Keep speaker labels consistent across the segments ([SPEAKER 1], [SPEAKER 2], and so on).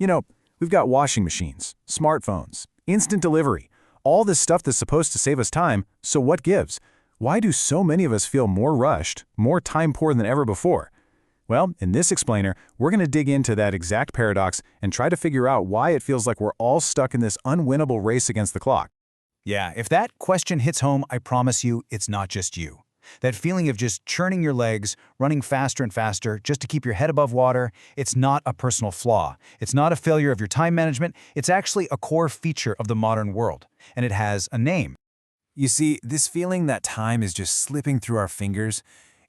[SPEAKER 1] You know, we've got washing machines, smartphones, instant delivery, all this stuff that's supposed to save us time, so what gives? Why do so many of us feel more rushed, more time-poor than ever before? Well, in this explainer, we're going to dig into that exact paradox and try to figure out why it feels like we're all stuck in this unwinnable race against the clock.
[SPEAKER 2] Yeah, if that question hits home, I promise you, it's not just you. That feeling of just churning your legs, running faster and faster, just to keep your head above water, it's not a personal flaw. It's not a failure of your time management. It's actually a core feature of the modern world. And it has a name.
[SPEAKER 1] You see, this feeling that time is just slipping through our fingers,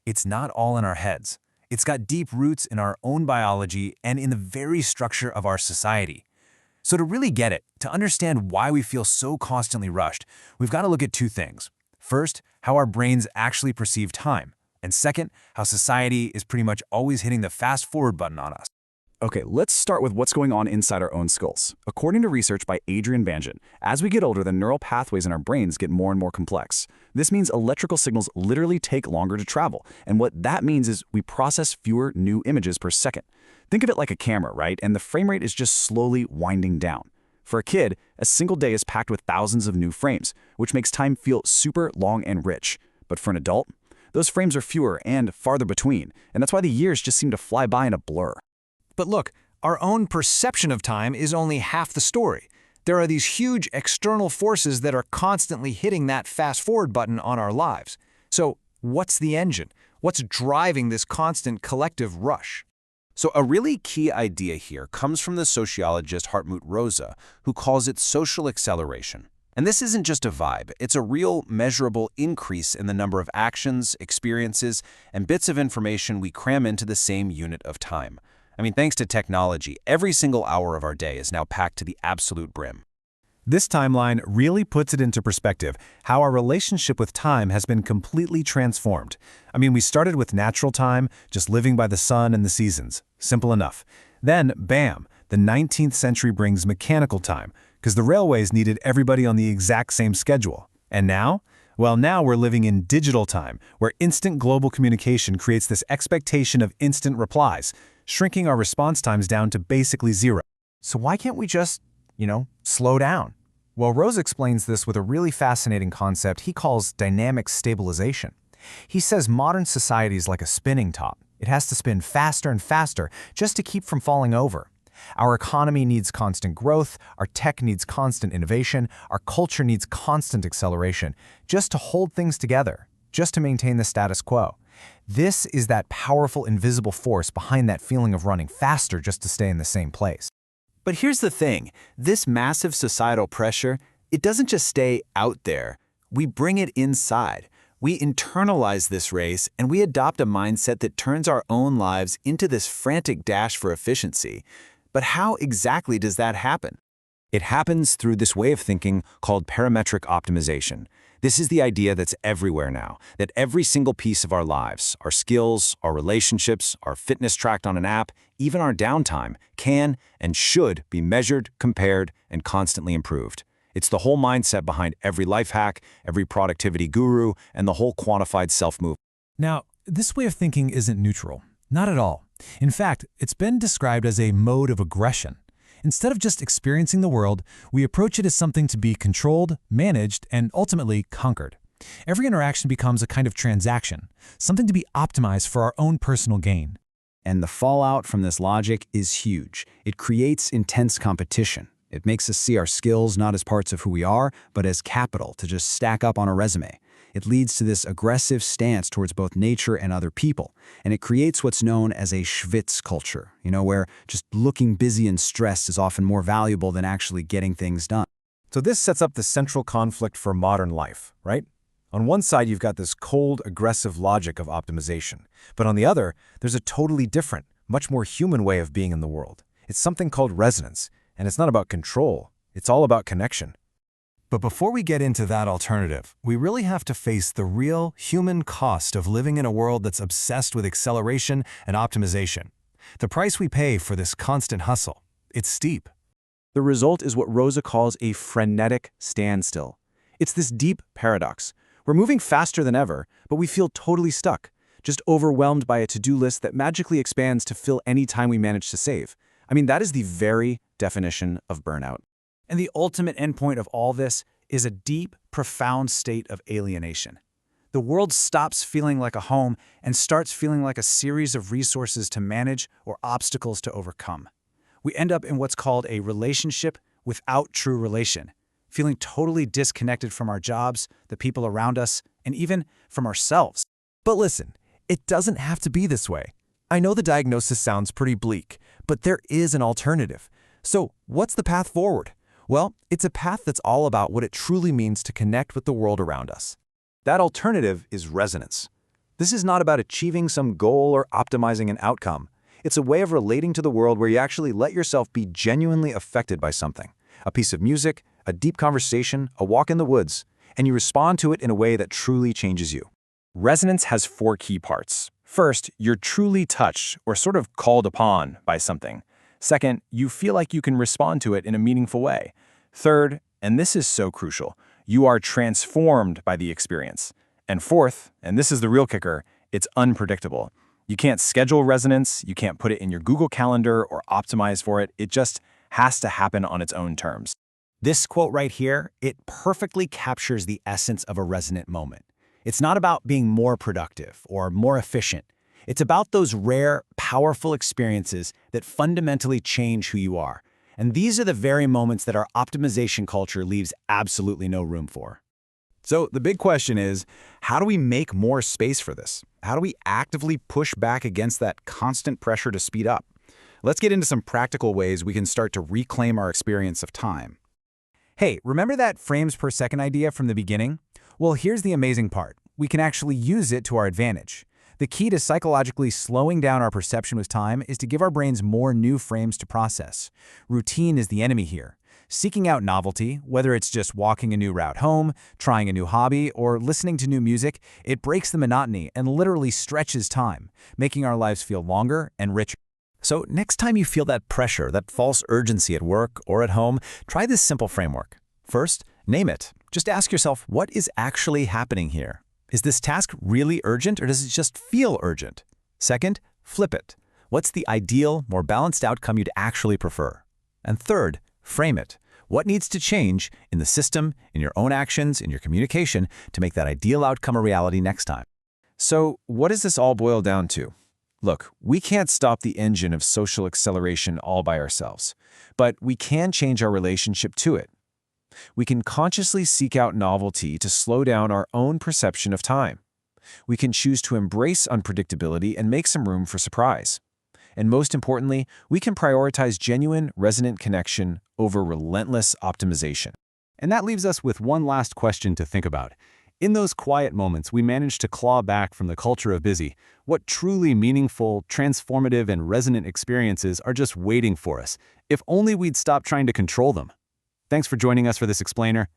[SPEAKER 1] it's not all in our heads. It's got deep roots in our own biology and in the very structure of our society. So to really get it, to understand why we feel so constantly rushed, we've got to look at two things. First, how our brains actually perceive time. And second, how society is pretty much always hitting the fast-forward button on us.
[SPEAKER 3] Okay, let's start with what's going on inside our own skulls. According to research by Adrian Banjan, as we get older, the neural pathways in our brains get more and more complex. This means electrical signals literally take longer to travel, and what that means is we process fewer new images per second. Think of it like a camera, right? And the frame rate is just slowly winding down. For a kid, a single day is packed with thousands of new frames, which makes time feel super long and rich. But for an adult, those frames are fewer and farther between, and that's why the years just seem to fly by in a blur.
[SPEAKER 2] But look, our own perception of time is only half the story. There are these huge external forces that are constantly hitting that fast-forward button on our lives. So what's the engine? What's driving this constant collective rush?
[SPEAKER 4] So a really key idea here comes from the sociologist Hartmut Rosa, who calls it social acceleration. And this isn't just a vibe, it's a real, measurable increase in the number of actions, experiences, and bits of information we cram into the same unit of time. I mean, thanks to technology, every single hour of our day is now packed to the absolute brim.
[SPEAKER 1] This timeline really puts it into perspective how our relationship with time has been completely transformed. I mean, we started with natural time, just living by the sun and the seasons. Simple enough. Then, bam, the 19th century brings mechanical time, because the railways needed everybody on the exact same schedule. And now? Well, now we're living in digital time, where instant global communication creates this expectation of instant replies, shrinking our response times down to basically zero.
[SPEAKER 5] So why can't we just, slow down? Well, Rose explains this with a really fascinating concept he calls dynamic stabilization. He says modern society is like a spinning top. It has to spin faster and faster just to keep from falling over. Our economy needs constant growth, our tech needs constant innovation, our culture needs constant acceleration, just to hold things together, just to maintain the status quo. This is that powerful invisible force behind that feeling of running faster just to stay in the same place.
[SPEAKER 4] But here's the thing, this massive societal pressure, it doesn't just stay out there. We bring it inside. We internalize this race and we adopt a mindset that turns our own lives into this frantic dash for efficiency. But how exactly does that happen? It happens through this way of thinking called parametric optimization. This is the idea that's everywhere now, that every single piece of our lives, our skills, our relationships, our fitness tracked on an app, even our downtime, can and should be measured, compared, and constantly improved. It's the whole mindset behind every life hack, every productivity guru, and the whole quantified self-move.
[SPEAKER 1] Now, this way of thinking isn't neutral. Not at all. In fact, it's been described as a mode of aggression. Instead of just experiencing the world, we approach it as something to be controlled, managed, and ultimately conquered. Every interaction becomes a kind of transaction, something to be optimized for our own personal gain.
[SPEAKER 3] And the fallout from this logic is huge. It creates intense competition. It makes us see our skills not as parts of who we are, but as capital to just stack up on a resume. It leads to this aggressive stance towards both nature and other people, and it creates what's known as a Schwitz culture, where just looking busy and stressed is often more valuable than actually getting things done.
[SPEAKER 1] So this sets up the central conflict for modern life, right? On one side, you've got this cold, aggressive logic of optimization, but on the other, there's a totally different, much more human way of being in the world. It's something called resonance, and it's not about control, it's all about connection. But before we get into that alternative, we really have to face the real human cost of living in a world that's obsessed with acceleration and optimization. The price we pay for this constant hustle, it's steep.
[SPEAKER 3] The result is what Rosa calls a frenetic standstill. It's this deep paradox. We're moving faster than ever, but we feel totally stuck, just overwhelmed by a to-do list that magically expands to fill any time we manage to save. I mean, that is the very definition of burnout.
[SPEAKER 2] And the ultimate endpoint of all this is a deep, profound state of alienation. The world stops feeling like a home and starts feeling like a series of resources to manage or obstacles to overcome. We end up in what's called a relationship without true relation, feeling totally disconnected from our jobs, the people around us, and even from ourselves.
[SPEAKER 1] But listen, it doesn't have to be this way. I know the diagnosis sounds pretty bleak, but there is an alternative. So, what's the path forward? Well, it's a path that's all about what it truly means to connect with the world around us.
[SPEAKER 3] That alternative is resonance. This is not about achieving some goal or optimizing an outcome. It's a way of relating to the world where you actually let yourself be genuinely affected by something. A piece of music, a deep conversation, a walk in the woods, and you respond to it in a way that truly changes you. Resonance has 4 key parts. First, you're truly touched or sort of called upon by something. Second, you feel like you can respond to it in a meaningful way. Third, and this is so crucial, you are transformed by the experience. And fourth, and this is the real kicker, it's unpredictable. You can't schedule resonance, you can't put it in your Google Calendar or optimize for it. It just has to happen on its own terms.
[SPEAKER 2] This quote right here, it perfectly captures the essence of a resonant moment. It's not about being more productive or more efficient. It's about those rare, powerful experiences that fundamentally change who you are. And these are the very moments that our optimization culture leaves absolutely no room for.
[SPEAKER 3] So the big question is, how do we make more space for this? How do we actively push back against that constant pressure to speed up? Let's get into some practical ways we can start to reclaim our experience of time.
[SPEAKER 5] Hey, remember that frames per second idea from the beginning? Well, here's the amazing part. We can actually use it to our advantage. The key to psychologically slowing down our perception with time is to give our brains more new frames to process. Routine is the enemy here. Seeking out novelty, whether it's just walking a new route home, trying a new hobby, or listening to new music, it breaks the monotony and literally stretches time, making our lives feel longer and richer.
[SPEAKER 1] So next time you feel that pressure, that false urgency at work or at home, try this simple framework. First, name it. Just ask yourself, what is actually happening here? Is this task really urgent or does it just feel urgent? Second, flip it. What's the ideal, more balanced outcome you'd actually prefer? And third, frame it. What needs to change in the system, in your own actions, in your communication to make that ideal outcome a reality next time?
[SPEAKER 3] So what does this all boil down to? Look, we can't stop the engine of social acceleration all by ourselves, but we can change our relationship to it. We can consciously seek out novelty to slow down our own perception of time. We can choose to embrace unpredictability and make some room for surprise. And most importantly, we can prioritize genuine, resonant connection over relentless optimization.
[SPEAKER 2] And that leaves us with one last question to think about. In those quiet moments, we manage to claw back from the culture of busy. What truly meaningful, transformative, and resonant experiences are just waiting for us, if only we'd stop trying to control them. Thanks for joining us for this explainer,